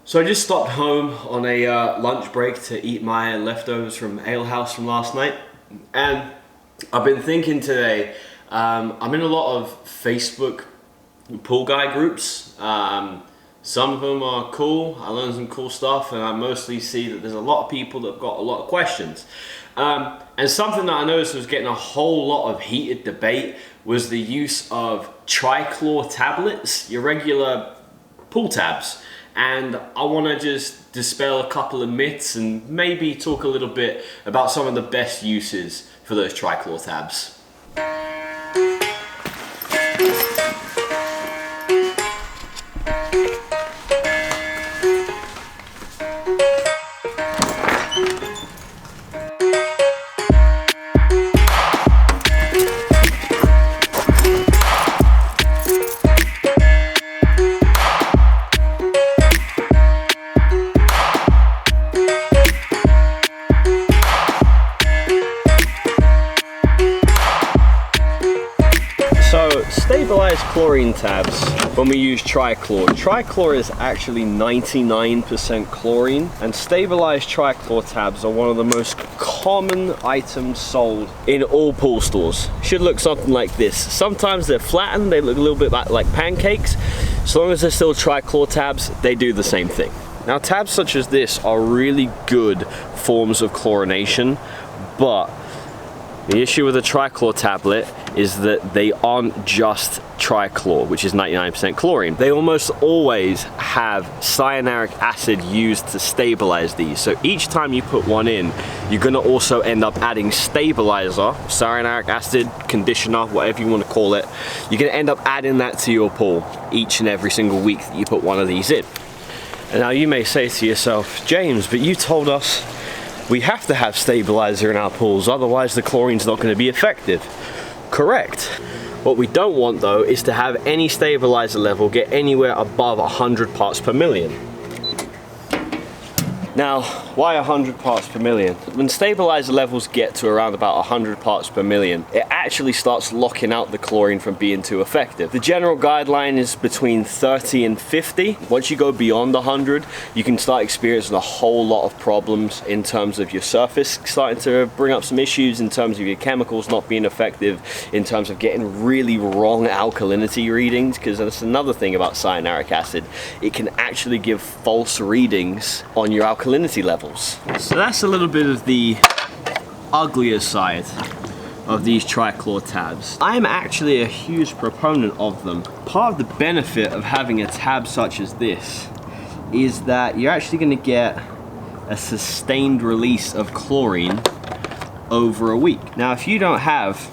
So I just stopped home on a lunch break to eat my leftovers from Ale House from last night, and I've been thinking today, I'm in a lot of Facebook pool guy groups. Some of them are cool, I learned some cool stuff, and I mostly see that there's a lot of people that have got a lot of questions. And something that I noticed was getting a whole lot of heated debate was the use of Chlorine Tablets, your regular pool tabs. And I want to just dispel a couple of myths and maybe talk a little bit about some of the best uses for those Chlorine Tabs. So, stabilized chlorine tabs, when we use trichlor is actually 99% chlorine, and stabilized trichlor tabs are one of the most common items sold in all pool stores. Should look something like this. Sometimes they're flattened, they look a little bit like pancakes. As long as they're still trichlor tabs, they do the same thing. Now, tabs such as this are really good forms of chlorination, but the issue with a trichlor tablet is that they aren't just trichlor, which is 99% chlorine. They almost always have cyanuric acid used to stabilize these. So each time you put one in, you're gonna also end up adding stabilizer, cyanuric acid, conditioner, whatever you want to call it. You're gonna end up adding that to your pool each and every single week that you put one of these in. And now you may say to yourself, James, but you told us we have to have stabilizer in our pools, otherwise the chlorine's not going to be effective. Correct. What we don't want though is to have any stabilizer level get anywhere above 100 parts per million. Now, why 100 parts per million? When stabilizer levels get to around about 100 parts per million, it actually starts locking out the chlorine from being too effective. The general guideline is between 30 and 50. Once you go beyond 100, you can start experiencing a whole lot of problems in terms of your surface starting to bring up some issues, in terms of your chemicals not being effective, in terms of getting really wrong alkalinity readings, because that's another thing about cyanuric acid. It can actually give false readings on your alkalinity levels. So that's a little bit of the uglier side of these trichlor tabs. I'm actually a huge proponent of them. Part of the benefit of having a tab such as this is that you're actually going to get a sustained release of chlorine over a week. Now, if you don't have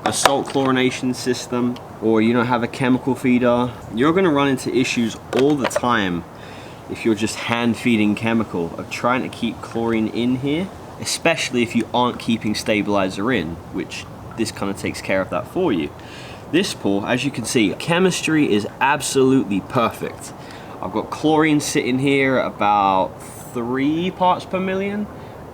a salt chlorination system or you don't have a chemical feeder, you're going to run into issues all the time if you're just hand feeding chemical of trying to keep chlorine in here, especially if you aren't keeping stabilizer in, which this kind of takes care of that for you. This pool, as you can see, chemistry is absolutely perfect. I've got chlorine sitting here about 3 parts per million,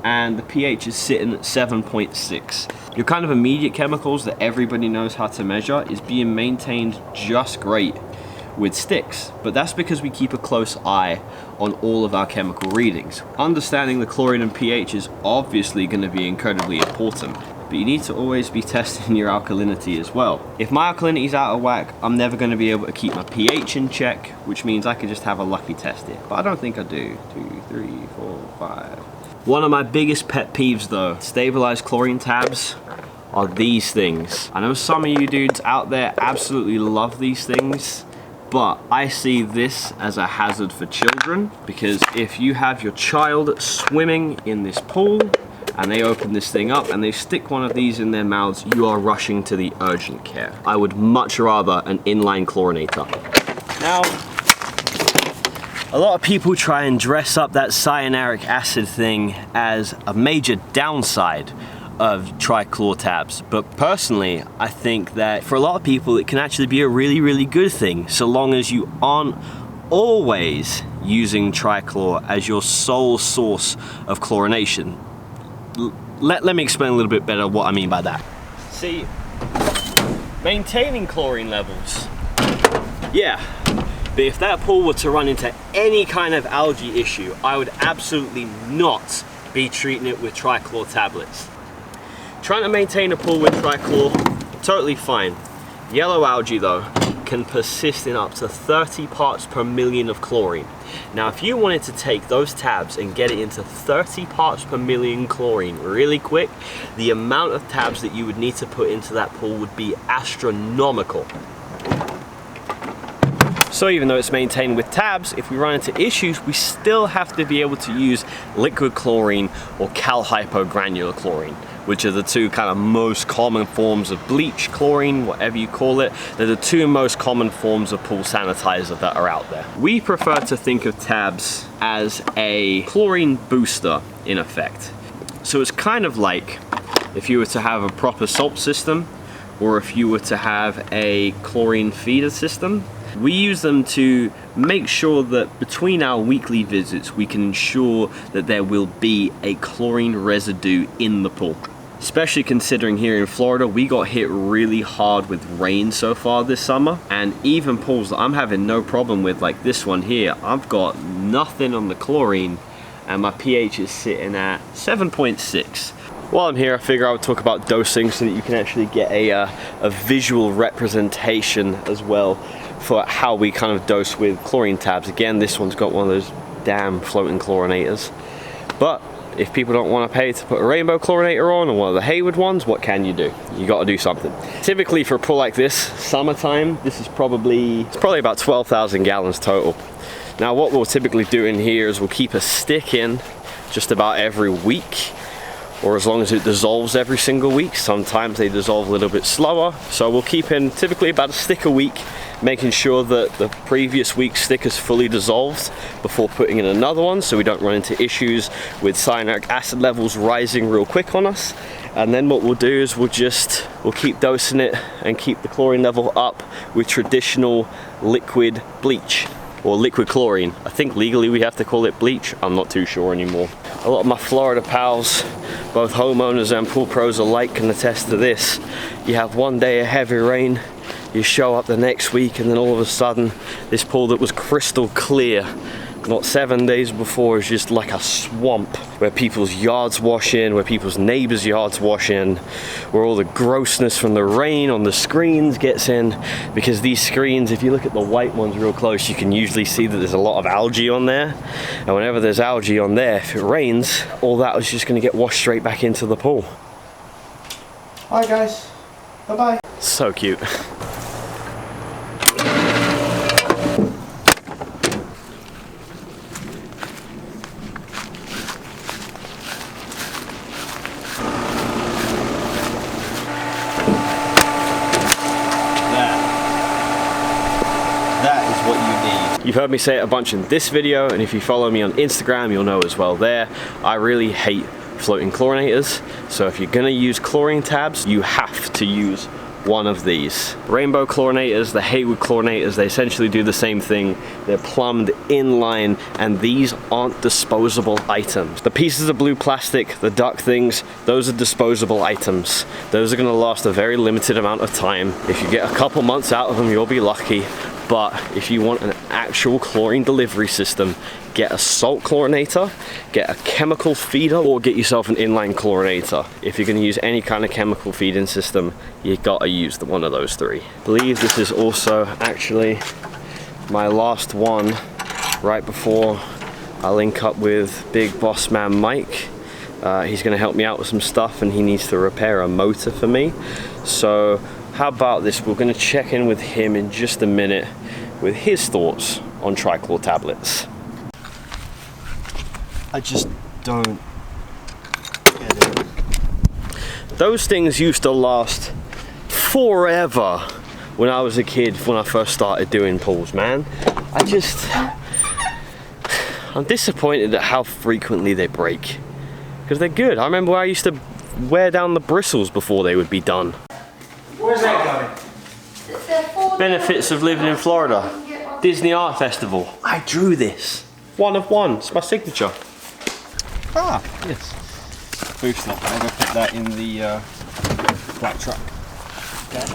and the pH is sitting at 7.6. Your kind of immediate chemicals that everybody knows how to measure is being maintained just great with sticks, but that's because we keep a close eye on all of our chemical readings. Understanding the chlorine and pH is obviously going to be incredibly important, but you need to always be testing your alkalinity as well. If my alkalinity is out of whack, I'm never going to be able to keep my pH in check, which means I could just have a lucky test here, but I don't think I do. 2, 3, 4, 5. One of my biggest pet peeves though, stabilized chlorine tabs, are these things. I know some of you dudes out there absolutely love these things, but I see this as a hazard for children, because if you have your child swimming in this pool and they open this thing up and they stick one of these in their mouths, you are rushing to the urgent care. I would much rather an inline chlorinator. Now, a lot of people try and dress up that cyanuric acid thing as a major downside of trichlor tabs, but personally I think that for a lot of people it can actually be a really good thing, so long as you aren't always using trichlor as your sole source of chlorination. Let me explain a little bit better what I mean by that. See, maintaining chlorine levels, yeah, But if that pool were to run into any kind of algae issue, I would absolutely not be treating it with trichlor tablets. Trying to maintain a pool with trichlor, totally fine. Yellow algae though can persist in up to 30 parts per million of chlorine. Now if you wanted to take those tabs and get it into 30 parts per million chlorine really quick, the amount of tabs that you would need to put into that pool would be astronomical. So even though it's maintained with tabs, if we run into issues, we still have to be able to use liquid chlorine or cal-hypogranular chlorine, which are the two kind of most common forms of bleach, chlorine, whatever you call it. They're the two most common forms of pool sanitizer that are out there. We prefer to think of tabs as a chlorine booster in effect. So it's kind of like if you were to have a proper salt system, or if you were to have a chlorine feeder system. We use them to make sure that between our weekly visits, we can ensure that there will be a chlorine residue in the pool. Especially considering here in Florida, we got hit really hard with rain so far this summer. And even pools that I'm having no problem with, like this one here, I've got nothing on the chlorine and my pH is sitting at 7.6. While I'm here, I figure I would talk about dosing so that you can actually get a visual representation as well for how we kind of dose with chlorine tabs. Again, this one's got one of those damn floating chlorinators. But if people don't want to pay to put a rainbow chlorinator on or one of the Hayward ones, what can you do? You got to do something. Typically for a pool like this, summertime, this is probably about 12,000 gallons total. Now what we'll typically do in here is we'll keep a stick in just about every week, or as long as it dissolves every single week. Sometimes they dissolve a little bit slower, so we'll keep in typically about a stick a week, making sure that the previous week's stick is fully dissolved before putting in another one, so we don't run into issues with cyanuric acid levels rising real quick on us. And then what we'll do is we'll keep dosing it and keep the chlorine level up with traditional liquid bleach or liquid chlorine. I think legally we have to call it bleach. I'm not too sure anymore. A lot of my Florida pals, both homeowners and pool pros alike, can attest to this. You have one day of heavy rain, you show up the next week, and then all of a sudden this pool that was crystal clear not 7 days before is just like a swamp, where people's yards wash in, where people's neighbors' yards wash in, where all the grossness from the rain on the screens gets in. Because these screens, if you look at the white ones real close, you can usually see that there's a lot of algae on there, and whenever there's algae on there, if it rains, all that is just going to get washed straight back into the pool. Hi guys, bye bye. So cute. You've heard me say it a bunch in this video, and if you follow me on Instagram, you'll know as well there. I really hate floating chlorinators, so if you're gonna use chlorine tabs, you have to use one of these. Rainbow chlorinators, the Hayward chlorinators, they essentially do the same thing. They're plumbed in line, and these aren't disposable items. The pieces of blue plastic, the duck things, those are disposable items. Those are gonna last a very limited amount of time. If you get a couple months out of them, you'll be lucky. But if you want an actual chlorine delivery system, get a salt chlorinator, get a chemical feeder, or get yourself an inline chlorinator. If you're going to use any kind of chemical feeding system, you gotta use one of those three. I believe this is also actually my last one right before I link up with big boss man Mike. He's going to help me out with some stuff, and he needs to repair a motor for me. So how about this? We're going to check in with him in just a minute with his thoughts on trichlor tablets. I just don't get it. Those things used to last forever when I was a kid, when I first started doing pools, man. I'm disappointed at how frequently they break, because they're good. I remember I used to wear down the bristles before they would be done. Where's that going? Benefits of living in Florida. Disney Art Festival. I drew this. One of one. It's my signature. Ah, yes. Booster. I'm going to put that in the black truck. Okay.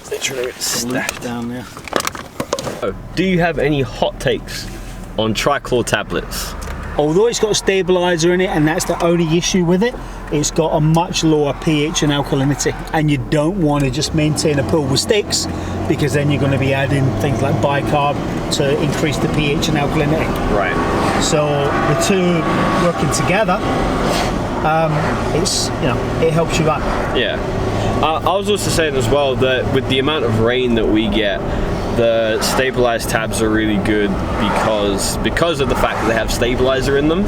Literally it's stacked down there. Do you have any hot takes on Chlorine Tablets? Although it's got a stabilizer in it, and that's the only issue with it, it's got a much lower pH and alkalinity, and you don't want to just maintain a pool with sticks, because then you're going to be adding things like bicarb to increase the pH and alkalinity. Right. So the two working together, it's, you know, it helps you out. Yeah. I was also saying as well that with the amount of rain that we get, the stabilized tabs are really good because of the fact that they have stabilizer in them.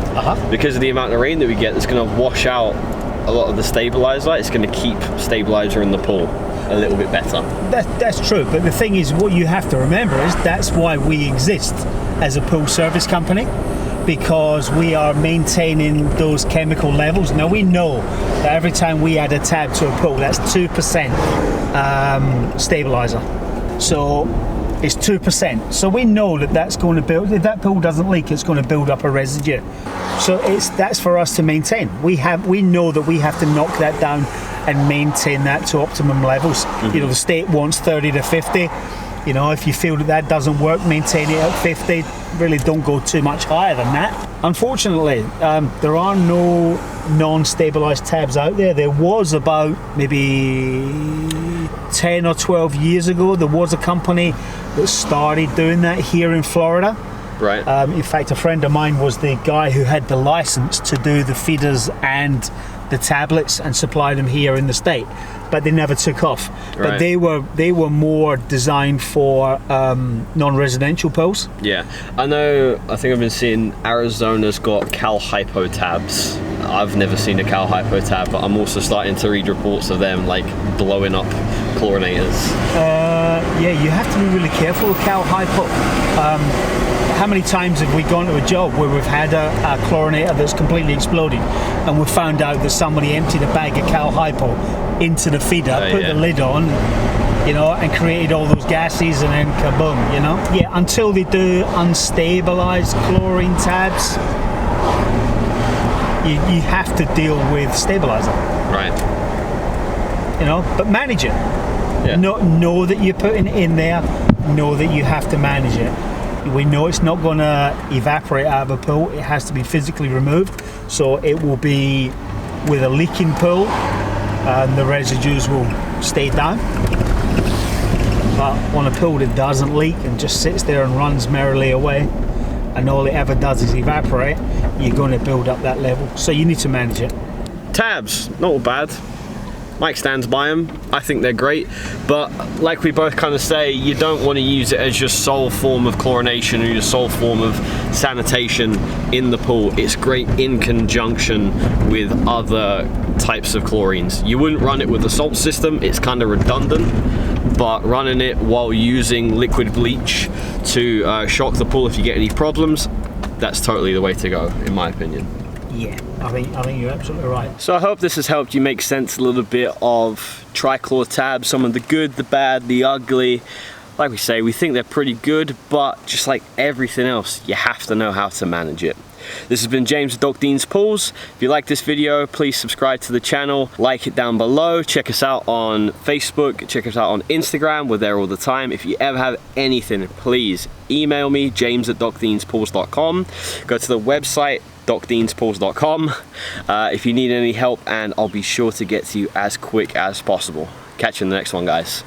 Because of the amount of rain that we get, it's going to wash out a lot of the stabilizer. It's going to keep stabilizer in the pool a little bit better. That's true, but the thing is, what you have to remember is that's why we exist as a pool service company, because we are maintaining those chemical levels. Now we know that every time we add a tab to a pool, that's 2% stabilizer. So it's 2%. So we know that that's going to build, if that pool doesn't leak, it's going to build up a residue. So that's for us to maintain. We know that we have to knock that down and maintain that to optimum levels. You know, the state wants 30 to 50. You know, if you feel that doesn't work, maintain it at 50. Really don't go too much higher than that. Unfortunately, there are no non-stabilized tabs out there. There was about maybe 10 or 12 years ago, there was a company that started doing that here in Florida. Right. In fact, a friend of mine was the guy who had the license to do the feeders and the tablets and supply them here in the state, but they never took off. But they were more designed for non-residential pools. Yeah, I think I've been seeing Arizona's got Cal Hypo tabs. I've never seen a Cal Hypo tab, but I'm also starting to read reports of them like blowing up chlorinators. Yeah, you have to be really careful with Cal Hypo. How many times have we gone to a job where we've had a chlorinator that's completely exploded, and we've found out that somebody emptied a bag of Cal Hypo into the feeder, put the lid on, you know, and created all those gases, and then kaboom, you know? Yeah, until they do unstabilized chlorine tabs, you have to deal with stabilizer. Right. You know, but manage it. Yeah. Know that you're putting it in there, know that you have to manage it. We know it's not going to evaporate out of a pool. It has to be physically removed, so it will be with a leaking pool, and the residues will stay down. But on a pool that doesn't leak and just sits there and runs merrily away, and all it ever does is evaporate, you're going to build up that level. So you need to manage it. Tabs, not bad. Mike stands by them. I think they're great, but like we both kind of say, you don't want to use it as your sole form of chlorination or your sole form of sanitation in the pool. It's great in conjunction with other types of chlorines. You wouldn't run it with the salt system, it's kind of redundant, but running it while using liquid bleach to shock the pool if you get any problems, that's totally the way to go, in my opinion. Yeah, I think you're absolutely right. So I hope this has helped you make sense a little bit of Chlorine Tabs, some of the good, the bad, the ugly. Like we say, we think they're pretty good, but just like everything else, you have to know how to manage it. This has been James with Doc Dean's Pools. If you like this video, please subscribe to the channel, like it down below, check us out on Facebook, check us out on Instagram, we're there all the time. If you ever have anything, please email me, james@docdeanspools.com. Go to the website, docdeanspools.com, if you need any help, and I'll be sure to get to you as quick as possible. Catch you in the next one, guys.